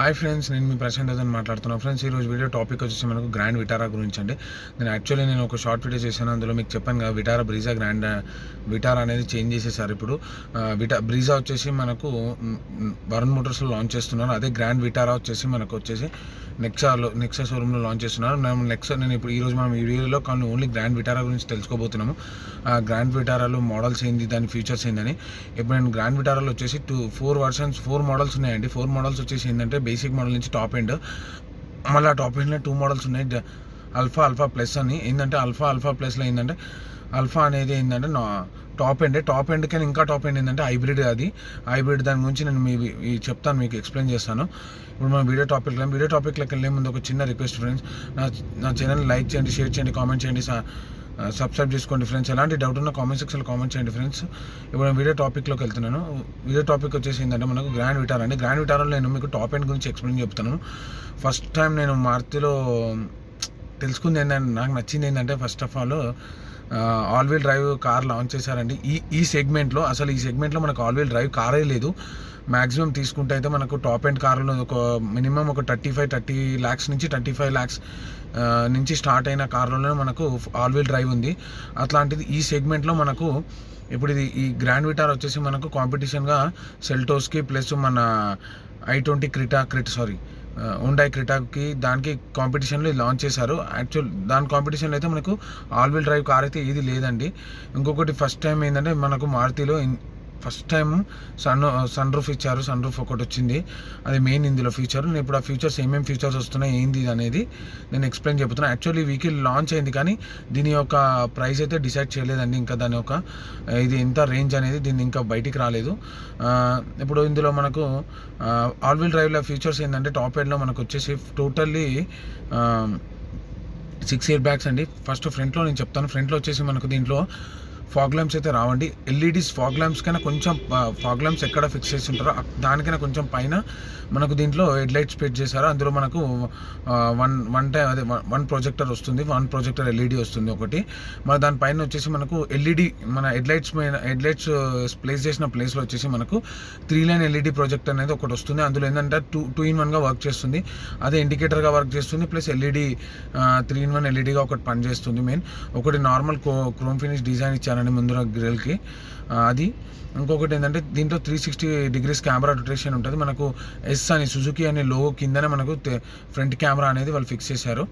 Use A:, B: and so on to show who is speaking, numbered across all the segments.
A: Hi friends, నేను మీ ప్రశాంత్ అని మాట్లాడుతున్నాను. ఫ్రెండ్స్, ఈరోజు వీడియో టాపిక్ వచ్చేసి మనకు గ్రాండ్ విటారా గురించి అండి. నేను ఒక షార్ట్ వీడియో చేశాను. అందులో మీకు చెప్పాను కదా, విటారా బ్రీజా గ్రాండ్ విటారా అనేది చేంజ్ చేసేసారు. ఇప్పుడు బ్రీజా వచ్చేసి మనకు వరుణ్ మోటార్స్లో లాంచ్ చేస్తున్నారు. అదే గ్రాండ్ విటారా వచ్చేసి మనకు వచ్చేసి నెక్సా షోరూమ్లో లాంచ్ చేస్తున్నారు. నేను ఇప్పుడు ఈరోజు మనం ఈ వీడియోలో కానీ ఓన్లీ గ్రాండ్ విటారా గురించి తెలుసుకోబోతున్నాము. గ్రాండ్ విటారాలో మోడల్స్ ఏంది, దాని ఫీచర్స్ ఏందని. ఇప్పుడు నేను గ్రాండ్ విటారాలో వచ్చేసి 4 మోడల్స్ ఉన్నాయండి. 4 మోడల్స్ వచ్చేసి ఏంటంటే బేసిక్ మోడల్ నుంచి టాప్ ఎండ్, మళ్ళీ టాప్ ఎండ్లో 2 మోడల్స్ ఉన్నాయి. అల్ఫా ప్లస్ అని ఏంటంటే అల్ఫా ప్లస్లో ఏంటంటే అల్ఫా అనేది ఏంటంటే టాప్ ఎండ్ కానీ ఇంకా టాప్ ఎండ్ ఏంటంటే హైబ్రిడ్ దాని గురించి నేను చెప్తాను, మీకు ఎక్స్ప్లెయిన్ చేస్తాను. ఇప్పుడు మనం వీడియో టాపిక్లోకి వెళ్ళే ముందు ఒక చిన్న రిక్వెస్ట్ ఫ్రెండ్స్, నా ఛానల్ లైక్ చేయండి, షేర్ చేయండి, కామెంట్ చేయండి, సబ్స్క్రైబ్ చేసుకోండి ఫ్రెండ్స్. ఎలాంటి డౌట్ ఉన్న కామెంట్ సెక్షన్లో కామెంట్ చేయండి ఫ్రెండ్స్. ఇప్పుడు నేను వీడియో టాపిక్లోకి వెళ్తున్నాను. వీడియో టాపిక్ వచ్చేసి ఏంటంటే మనకు గ్రాండ్ విటారా అండి. గ్రాండ్ విటారాలో నేను మీకు టాప్ ఎండ్ గురించి ఎక్స్ప్లెయిన్ చెప్తాను. ఫస్ట్ టైం నేను మారుతిలో తెలుసుకుంది ఏంటంటే, నాకు నచ్చింది ఏంటంటే first of all all wheel drive car launch చేశారండి. ఈ సెగ్మెంట్లో మనకు ఆల్ వీల్ డ్రైవ్ కారే లేదు. మ్యాక్సిమం తీసుకుంటే అయితే మనకు టాప్ ఎండ్ కార్లో ఒక మినిమం ఒక 30 lakhs నుంచి 35 lakhs నుంచి స్టార్ట్ అయిన కార్లోనే మనకు ఆల్ వీల్ డ్రైవ్ ఉంది. అట్లాంటిది ఈ సెగ్మెంట్లో మనకు ఇప్పుడు ఈ గ్రాండ్ విటారా వచ్చేసి మనకు కాంపిటీషన్గా సెల్టోస్కి ప్లస్ మన i20 హుండాయ్ క్రిటాకి దానికి కాంపిటీషన్లో లాంచ్ చేశారు. దాని కాంపిటీషన్లో అయితే మనకు ఆల్ వీల్ డ్రైవ్ కార్ అయితే ఏది లేదండి. ఇంకొకటి ఫస్ట్ టైం ఏంటంటే మనకు మారుతిలో ఫస్ట్ టైం సన్ రూఫ్ ఇచ్చారు. సన్ రూఫ్ ఒకటి వచ్చింది, అది మెయిన్ ఇందులో ఫీచర్. నేను ఇప్పుడు ఆ ఫీచర్స్ ఏమేమి ఫీచర్స్ వస్తున్నాయి ఏంది అనేది నేను ఎక్స్ప్లెయిన్ చెప్తున్నాను. యాక్చువల్లీ ఈ వెహికల్ లాంచ్ అయింది కానీ దీని యొక్క ప్రైస్ అయితే డిసైడ్ చేయలేదండి. ఇంకా దాని యొక్క ఇది ఎంత రేంజ్ అనేది దీన్ని ఇంకా బయటికి రాలేదు. ఇప్పుడు ఇందులో మనకు ఆల్ వీల్ డ్రైవ్లో ఫీచర్స్ ఏంటంటే టాప్ ఎండ్లో మనకు వచ్చేసి టోటల్లీ 6 ఎయిర్ బ్యాగ్స్ అండి. ఫస్ట్ ఫ్రంట్లో నేను చెప్తాను. ఫ్రంట్లో వచ్చేసి మనకు దీంట్లో ఫాగ్ ల్యాంప్స్ అయితే రావండి. ఎల్ఈడీస్ ఫాగ్ ల్యాంప్స్ కన్నా కొంచెం ఫాగ్ ల్యాంప్స్ ఎక్కడ ఫిక్స్ చేసి ఉంటారో దానికైనా కొంచెం పైన మనకు దీంట్లో హెడ్ లైట్స్ ఫిట్ చేశారు. అందులో మనకు వన్ ప్రొజెక్టర్ వస్తుంది, 1 ప్రొజెక్టర్ ఎల్ఈడీ వస్తుంది ఒకటి. మన దానిపైన వచ్చేసి మనకు ఎల్ఈడీ మన హెడ్ లైట్స్ ప్లేస్ చేసిన ప్లేస్లో వచ్చేసి మనకు 3 లైన్ ఎల్ఈడీ ప్రొజెక్టర్ అనేది ఒకటి వస్తుంది. అందులో ఏంటంటే 2 in 1గా వర్క్ చేస్తుంది. అదే ఇండికేటర్గా వర్క్ చేస్తుంది, ప్లస్ ఎల్ఈడీ 3 in 1 ఎల్ఈడీగా ఒకటి పనిచేస్తుంది. ఒకటి నార్మల్ క్రోమ్ ఫినిష్ డిజైన్ ఇచ్చారండి ముందర గ్రిల్కి. అది ఇంకొకటి ఏంటంటే దీంట్లో 360 degrees కెమెరా రొటేషన్ ఉంటుంది. మనకు సుజుకి అనే లోగో కిందనే మనకు ఫ్రంట్ కెమెరా అనేది వాళ్ళు ఫిక్స్ చేశారు.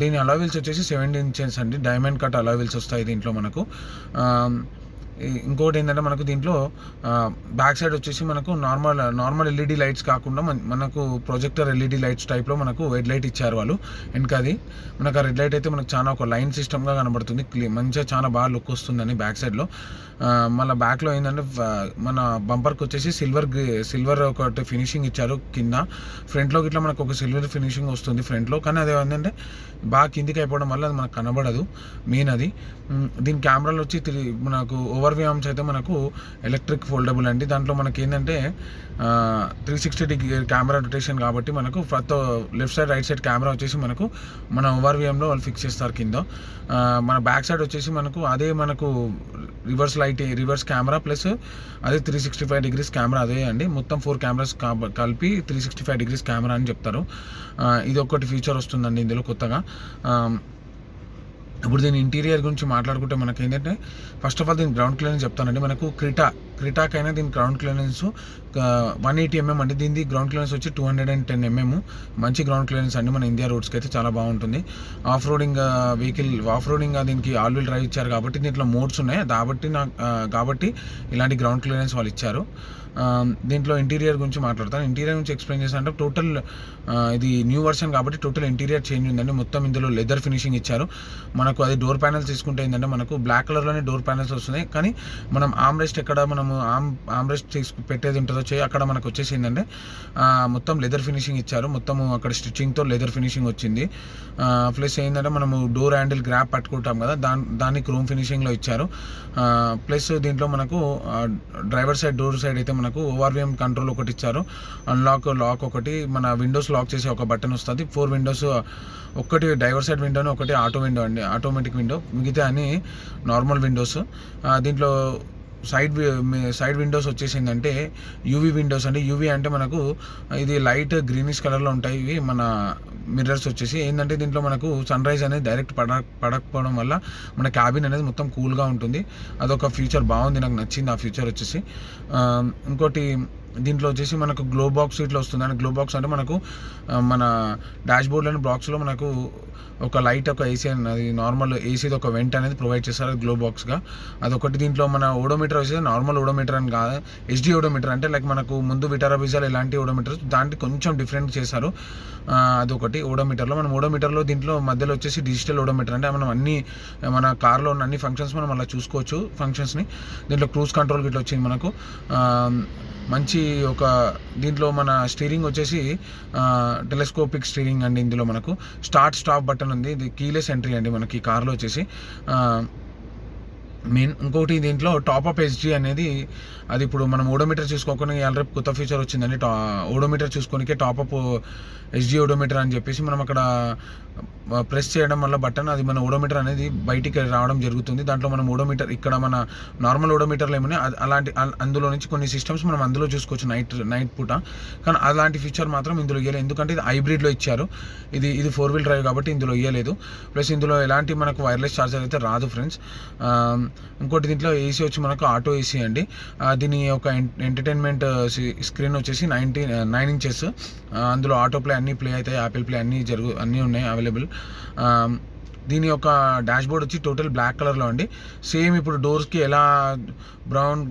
A: దీని అలాయ్ వీల్స్ వచ్చేసి 17 inches అండి. డైమండ్ కట్ అలాయ్ వీల్స్ వస్తాయి దీంట్లో మనకు. ఇంకోటి ఏంటంటే మనకు దీంట్లో బ్యాక్ సైడ్ వచ్చేసి మనకు నార్మల్ ఎల్ఈడి లైట్స్ కాకుండా మనకు ప్రొజెక్టర్ ఎల్ఈడి లైట్స్ టైప్లో మనకు రెడ్ లైట్ ఇచ్చారు వాళ్ళు. వెనకది మనకు ఆ రెడ్ లైట్ అయితే మనకు చాలా ఒక లైన్ సిస్టమ్గా కనబడుతుంది. మంచిగా చాలా బాగా లుక్ వస్తుందని బ్యాక్ సైడ్లో. మళ్ళీ బ్యాక్లో ఏంటంటే మన బంపర్కి వచ్చేసి సిల్వర్ ఒకటి ఫినిషింగ్ ఇచ్చారు కింద. ఫ్రంట్లోకి ఇట్లా మనకు ఒక సిల్వర్ ఫినిషింగ్ వస్తుంది ఫ్రంట్లో, కానీ అది ఏంటంటే బాగా కిందికి అయిపోవడం వల్ల అది మనకు కనబడదు మెయిన్ అది. దీని కెమెరాలు వచ్చి మనకు ఓవర్ వ్యూ ఆర్మ్స్ అయితే మనకు ఎలక్ట్రిక్ ఫోల్డబుల్ అండి. దాంట్లో మనకి ఏంటంటే 360 degree కెమెరా రొటేషన్ కాబట్టి మనకు left side right side camera వచ్చేసి మనకు మన ఓవర్ వ్యూలో వాళ్ళు ఫిక్స్ చేస్తారు కింద. మన బ్యాక్ సైడ్ వచ్చేసి మనకు రివర్స్ కెమెరా ప్లస్ అదే 365 degrees కెమెరా అదే అండి. మొత్తం 4 కెమెరాస్ కలిపి 365 degrees కెమెరా అని చెప్తారు. ఇది ఒకటి ఫీచర్ వస్తుందండి ఇందులో కొత్తగా. ఇప్పుడు దీని ఇంటీరియర్ గురించి మాట్లాడుకుంటే మనకి ఏంటంటే ఫస్ట్ ఆఫ్ ఆల్ దీని గ్రౌండ్ క్లియరెన్స్ చెప్తానండి. మనకు క్రిటాకైనా దీని గ్రౌండ్ క్లియరెన్స్ 180 mm అండి. దీని గ్రౌండ్ క్లియరెన్స్ వచ్చి 210 mm. మంచి గ్రౌండ్ క్లియరెన్స్ అండి. మన ఇండియా రోడ్స్కి అయితే చాలా బాగుంటుంది. ఆఫ్ రోడింగ్ దీనికి ఆల్ వీల్ డ్రైవ్ ఇచ్చారు కాబట్టి దీంట్లో మోడ్స్ ఉన్నాయి కాబట్టి ఇలాంటి గ్రౌండ్ క్లియరెన్స్ వాళ్ళు ఇచ్చారు. దీంట్లో ఇంటీరియర్ గురించి మాట్లాడతాను. ఇంటీరియర్ గురించి ఎక్స్ప్లెయిన్ చేస్తానంటే టోటల్ ఇది న్యూ వర్షన్ కాబట్టి టోటల్ ఇంటీరియర్ చేంజ్ ఉందండి. మొత్తం ఇందులో లెదర్ ఫినిషింగ్ ఇచ్చారు. మనకు అది డోర్ ప్యానల్స్ తీసుకుంటే ఏంటంటే మనకు బ్లాక్ కలర్లోనే డోర్ ప్యానల్స్ వస్తున్నాయి, కానీ మనం ఆమ్రెస్ట్ ఎక్కడ మనము ఆమ్రెస్ట్ పెట్టేది ఉంటుందో అక్కడ మనకు వచ్చేసి ఏంటంటే మొత్తం లెదర్ ఫినిషింగ్ ఇచ్చారు. మొత్తము అక్కడ స్టిచ్చింగ్తో లెదర్ ఫినిషింగ్ వచ్చింది. ప్లస్ ఏంటంటే మనము డోర్ హ్యాండిల్ గ్రాప్ పట్టుకుంటాం కదా, దాన్ని క్రోమ్ ఫినిషింగ్లో ఇచ్చారు. ప్లస్ దీంట్లో మనకు డ్రైవర్ సైడ్ డోర్ సైడ్ అయితే మనకు ఓవర్విఎం కంట్రోల్ ఒకటి ఇచ్చారు. లాక్ ఒకటి, మన విండోస్ లాక్ చేసే ఒక బటన్ వస్తుంది. 4 విండోస్, ఒకటి డ్రైవర్ సైడ్ విండోని, ఒకటి ఆటో విండో అండి, ఆటోమేటిక్ విండో, మిగతా అని నార్మల్ విండోస్. దీంట్లో సైడ్ విండోస్ వచ్చేసిందంటే యూవీ విండోస్ అండి. యూవీ అంటే మనకు ఇది లైట్ గ్రీనిష్ కలర్లో ఉంటాయి ఇవి మన మిర్రర్స్ వచ్చేసి. ఏంటంటే దీంట్లో మనకు సన్ రైజ్ అనేది డైరెక్ట్ పడకపోవడం వల్ల మన క్యాబిన్ అనేది మొత్తం కూల్గా ఉంటుంది. అదొక ఫీచర్ బాగుంది, నాకు నచ్చింది ఆ ఫీచర్ వచ్చేసి. ఇంకోటి దీంట్లో వచ్చేసి మనకు గ్లో బాక్స్ ఇట్లా వస్తుంది. అండ్ గ్లో బాక్స్ అంటే మనకు మన డాష్ బోర్డ్లోని బాక్స్లో మనకు ఒక లైట్, ఒక ఏసీ అది నార్మల్ ఏసీది ఒక వెంట్ అనేది ప్రొవైడ్ చేస్తారు గ్లో బాక్స్గా. అదొకటి. దీంట్లో మన ఓడోమీటర్ వచ్చేసి నార్మల్ ఓడోమీటర్ అని కాదు, హెచ్డి ఓడోమీటర్. అంటే లైక్ మనకు ముందు విటారా బ్రెజ్జాలో ఎలాంటి ఓడోమీటర్ దాంట్లో కొంచెం డిఫరెంట్ చేశారు. అదొకటి ఓడోమీటర్లో. మనం ఓడోమీటర్లో దీంట్లో మధ్యలో వచ్చేసి డిజిటల్ ఓడోమీటర్, అంటే మనం అన్ని మన కార్లో ఉన్న అన్ని ఫంక్షన్స్ మనం అలా చూసుకోవచ్చు ఫంక్షన్స్ని. దీంట్లో క్రూజ్ కంట్రోల్ గిట్లా వచ్చింది మనకు. మంచి ఒక దీంట్లో మన స్టీరింగ్ వచ్చేసి టెలిస్కోపిక్ స్టీరింగ్ అండి. ఇందులో మనకు స్టార్ట్ స్టాప్ బటన్ ఉంది. ఇది కీలెస్ ఎంట్రీ అండి మనకి ఈ కార్లో వచ్చేసి మెయిన్. ఇంకోటి దీంట్లో టాప్అప్ హెచ్డి అనేది, అది ఇప్పుడు మనం ఓడోమీటర్ చూసుకోకుండా రేపు కొత్త ఫీచర్ వచ్చిందండి. ఓడోమీటర్ చూసుకోనికే టాప్అప్ హెచ్డి ఓడోమీటర్ అని చెప్పేసి మనం అక్కడ ప్రెస్ చేయడం వల్ల బటన్ అది మన ఓడోమీటర్ అనేది బయటికి రావడం జరుగుతుంది. దాంట్లో మనం ఓడోమీటర్ ఇక్కడ మన నార్మల్ ఓడోమీటర్లు ఏమన్నా అలాంటి అందులో నుంచి కొన్ని సిస్టమ్స్ మనం అందులో చూసుకోవచ్చు నైట్ పూట. కానీ అలాంటి ఫీచర్ మాత్రం ఇందులో ఇవ్వలేదు, ఎందుకంటే ఇది హైబ్రిడ్లో ఇచ్చారు. ఇది 4-wheel డ్రైవ్ కాబట్టి ఇందులో ఇవ్వలేదు. ప్లస్ ఇందులో ఎలాంటి మనకు వైర్లెస్ ఛార్జర్ అయితే రాదు ఫ్రెండ్స్. ఇంకోటి దీంట్లో ఏసీ వచ్చి మనకు ఆటో ఏసీ అండి. దీని ఒక ఎంటర్టైన్మెంట్ స్క్రీన్ వచ్చేసి 9 ఇంచెస్. అందులో ఆటో ప్లే అన్నీ ప్లే అవుతాయి, యాపిల్ ప్లే అన్నీ ఉన్నాయి అవైలబుల్. దీని యొక్క డాష్ బోర్డ్ వచ్చి టోటల్ బ్లాక్ కలర్లో అండి. సేమ్ ఇప్పుడు డోర్స్కి ఎలా బ్రౌన్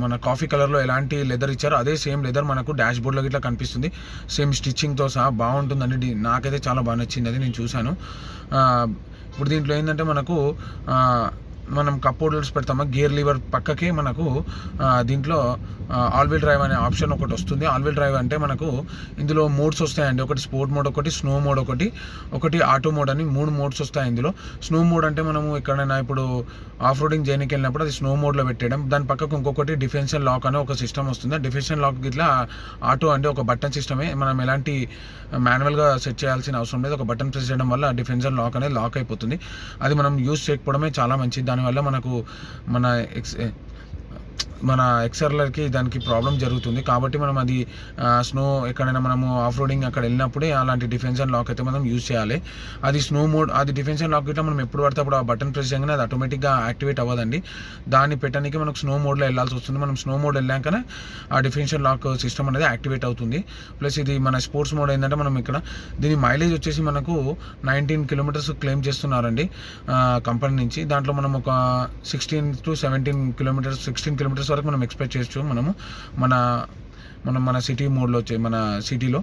A: మన కాఫీ కలర్లో ఎలాంటి లెదర్ ఇచ్చారో అదే సేమ్ లెదర్ మనకు డాష్ బోర్డ్లో ఇట్లా కనిపిస్తుంది. సేమ్ స్టిచ్చింగ్తో సహా బాగుంటుందండి. నాకైతే చాలా బాగా నచ్చింది, అది నేను చూశాను. ఇప్పుడు దీంట్లో ఏంటంటే మనకు మనం కప్ హోల్డర్స్ పెడతామా, గేర్ లీవర్ పక్కకి మనకు దీంట్లో ఆల్ వీల్ డ్రైవ్ అనే ఆప్షన్ ఒకటి వస్తుంది. ఆల్ వీల్ డ్రైవ్ అంటే మనకు ఇందులో మోడ్స్ వస్తాయండి. ఒకటి స్పోర్ట్ మోడ్, ఒకటి స్నో మోడ్, ఒకటి ఆటో మోడ్ అని 3 మోడ్స్ వస్తాయి ఇందులో. స్నో మోడ్ అంటే మనము ఎక్కడైనా ఇప్పుడు ఆఫ్ రోడింగ్ చేయడానికి వెళ్ళినప్పుడు అది స్నో మోడ్లో పెట్టేయడం. దాని పక్కకు ఇంకొకటి డిఫెన్షన్ లాక్ అనే ఒక సిస్టమ్ వస్తుంది. ఆ డిఫెన్షన్ లాక్ ఇట్లా ఆటో అంటే ఒక బటన్ సిస్టమే, మనం ఎలాంటి మాన్యువల్గా సెట్ చేయాల్సిన అవసరం లేదు. ఒక బటన్ ప్రెస్ చేయడం వల్ల డిఫెన్షన్ లాక్ అనేది లాక్ అయిపోతుంది. అది మనం యూజ్ చేయకపోవడమే చాలా మంచిది. దానివల్ల మనకు మన ఎక్సర్లర్కి దానికి ప్రాబ్లం జరుగుతుంది. కాబట్టి మనం అది స్నో ఎక్కడైనా మనము ఆఫ్ రోడింగ్ అక్కడ వెళ్ళినప్పుడే అలాంటి డిఫెన్షన్ లాక్ అయితే మనం యూజ్ చేయాలి. అది స్నో మోడ్, అది డిఫెన్షన్ లాక్ ఇట్లా మనం ఎప్పుడు పడితే అప్పుడు ఆ బటన్ ప్రెస్ చేయగానే అది ఆటోమేటిక్గా యాక్టివేట్ అవ్వదండి. దాన్ని పెట్టడానికి మనకు స్నో మోడ్లో వెళ్ళాల్సి వస్తుంది. మనం స్నో మోడ్ వెళ్ళాకనే ఆ డిఫెన్షన్ లాక్ సిస్టమ్ అనేది యాక్టివేట్ అవుతుంది. ప్లస్ ఇది మన స్పోర్ట్స్ మోడ్ ఏంటంటే మనం ఇక్కడ దీని మైలేజ్ వచ్చేసి మనకు 19 కిలోమీటర్స్ క్లెయిమ్ చేస్తున్నారండి కంపెనీ నుంచి. దాంట్లో మనం ఒక 16 to 17 కిలోమీటర్స్ 16 కిలోమీటర్స్ వరకు మనం ఎక్స్పెక్ట్ చేయొచ్చు మన సిటీ మోడ్లో వచ్చే మన సిటీలో.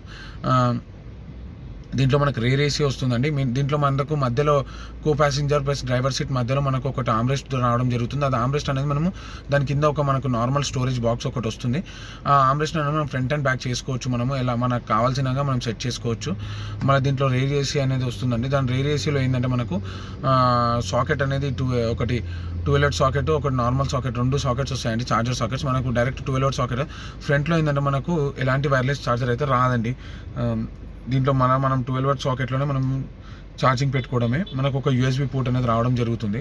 A: దీంట్లో మనకు రేర్ ఏసీ వస్తుందండి. దీంట్లో మనకు మధ్యలో co passenger plus driver seat మధ్యలో మనకు ఒకటి ఆమ్రెస్ట్ రావడం జరుగుతుంది. అది ఆమ్రెస్ట్ అనేది మనము దాని కింద ఒక మనకు నార్మల్ స్టోరేజ్ బాక్స్ ఒకటి వస్తుంది. ఆ ఆమ్రెస్ట్ అనేది మనం ఫ్రంట్ అండ్ బ్యాక్ చేసుకోవచ్చు. మనము ఎలా మనకు కావాల్సినగా మనం సెట్ చేసుకోవచ్చు. మన దీంట్లో రేర్ ఏసీ అనేది వస్తుందండి. దాని రేర్ ఏసీలో ఏంటంటే మనకు సాకెట్ అనేది ఒకటి 12 సాకెట్, ఒకటి నార్మల్ సాకెట్, 2 సాకెట్స్ వస్తాయండి, చార్జర్ సాకెట్స్. మనకు డైరెక్ట్ 12 సాకెట్. ఫ్రంట్లో ఏంటంటే మనకు ఎలాంటి వైర్లెస్ చార్జర్ అయితే రాదండి. దీంట్లో మనం 12 సాకెట్లోనే మనం ఛార్జింగ్ పెట్టుకోవడమే. మనకు ఒక యూఎస్బీ పోర్ట్ అనేది రావడం జరుగుతుంది.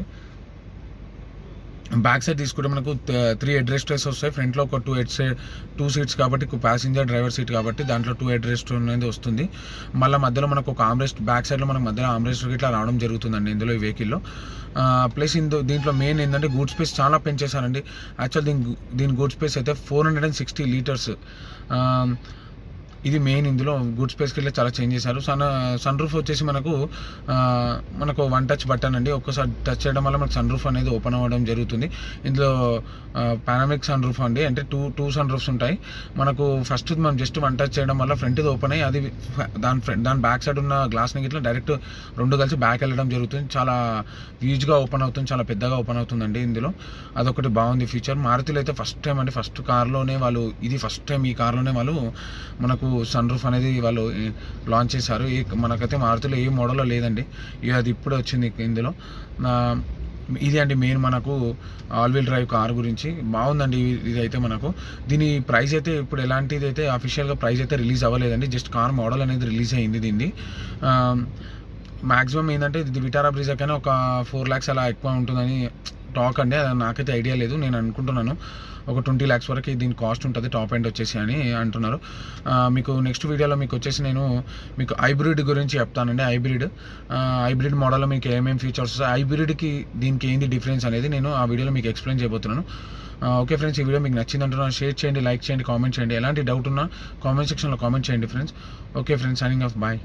A: బ్యాక్ సైడ్ తీసుకుంటే మనకు 3 హెడ్ రెస్ట్స్ వస్తాయి. ఫ్రంట్లో ఒక 2 సీట్స్ కాబట్టి ప్యాసింజర్ డ్రైవర్ సీట్ కాబట్టి దాంట్లో 2 హెడ్ రెస్ట్ అనేది వస్తుంది. మళ్ళీ మధ్యలో మనకు ఒక ఆమ్రెస్ట్, బ్యాక్ సైడ్లో మనకు మధ్యలో ఆమ్రెస్ట్ ఇట్లా రావడం జరుగుతుందండి ఇందులో ఈ వెహికల్లో. ప్లస్ దీంట్లో మెయిన్ ఏంటంటే గూడ్ స్పేస్ చాలా పెంచేశారండి. యాక్చువల్ దీని గూడ్ స్పేస్ అయితే 460 లీటర్స్. ఇది మెయిన్. ఇందులో గుడ్ స్పేస్కి వెళ్ళి చాలా చేంజ్ చేశారు. సన్ రూఫ్ వచ్చేసి మనకు 1 టచ్ బటన్ అండి. ఒక్కసారి టచ్ చేయడం వల్ల మనకు సన్ రూఫ్ అనేది ఓపెన్ అవ్వడం జరుగుతుంది. ఇందులో పానామిక్ సన్ రూఫ్ అండి, అంటే టూ సన్ రూఫ్స్ ఉంటాయి మనకు. ఫస్ట్ మనం జస్ట్ 1 టచ్ చేయడం వల్ల ఫ్రంట్ది ఓపెన్ అయ్యి అది దాని బ్యాక్ సైడ్ ఉన్న గ్లాస్ని ఇట్లా డైరెక్ట్ 2 కలిసి బ్యాక్ వెళ్ళడం జరుగుతుంది. చాలా హ్యూజ్గా ఓపెన్ అవుతుంది, చాలా పెద్దగా ఓపెన్ అవుతుందండి ఇందులో. అదొకటి బాగుంది ఫీచర్. మారుతిలో అయితే ఫస్ట్ టైం అండి, ఫస్ట్ కార్లోనే వాళ్ళు ఇది ఫస్ట్ టైం ఈ కార్లోనే వాళ్ళు మనకు సన్ రూఫ్ అనేది వాళ్ళు లాంచ్ చేశారు. మనకైతే మారుతిలో ఏ మోడల్లో లేదండి, అది ఇప్పుడే వచ్చింది ఇందులో. ఇది అండి మెయిన్ మనకు ఆల్ వీల్ డ్రైవ్ కార్ గురించి. బాగుందండి ఇది అయితే మనకు. దీని ప్రైస్ అయితే ఇప్పుడు ఎలాంటిది అయితే అఫీషియల్గా ప్రైస్ అయితే రిలీజ్ అవ్వలేదండి. జస్ట్ కార్ మోడల్ అనేది రిలీజ్ అయ్యింది దీన్ని. మ్యాక్సిమం ఏంటంటే ఇది విటారా బ్రీజా కన్నా ఒక 4 lakhs అలా ఎక్కువ ఉంటుందని టాక్ అండి. అది నాకైతే ఐడియా లేదు, నేను అనుకుంటున్నాను ఒక 20 lakhs వరకు దీని కాస్ట్ ఉంటుంది టాప్ ఎండ్ వచ్చేసి అని అంటున్నారు. మీకు నెక్స్ట్ వీడియోలో మీకు వచ్చేసి నేను మీకు హైబ్రిడ్ గురించి చెప్తానండి. హైబ్రిడ్ మోడల్లో మీకు ఏమేమి ఫీచర్స్ వస్తాయి, హైబ్రిడ్కి దీనికి ఏంది డిఫరెన్స్ అనేది నేను ఆ వీడియోలో మీకు ఎక్స్ప్లెయిన్ చేయబోతున్నాను. ఓకే ఫ్రెండ్స్, ఈ వీడియో మీకు నచ్చింది అంటున్నాను. షేర్ చేయండి, లైక్ చేయండి, కామెంట్ చేయండి. ఎలాంటి డౌట్ ఉన్నా కామెంట్ సెక్షన్లో కామెంట్ చేయండి friends. Okay friends, signing off, bye.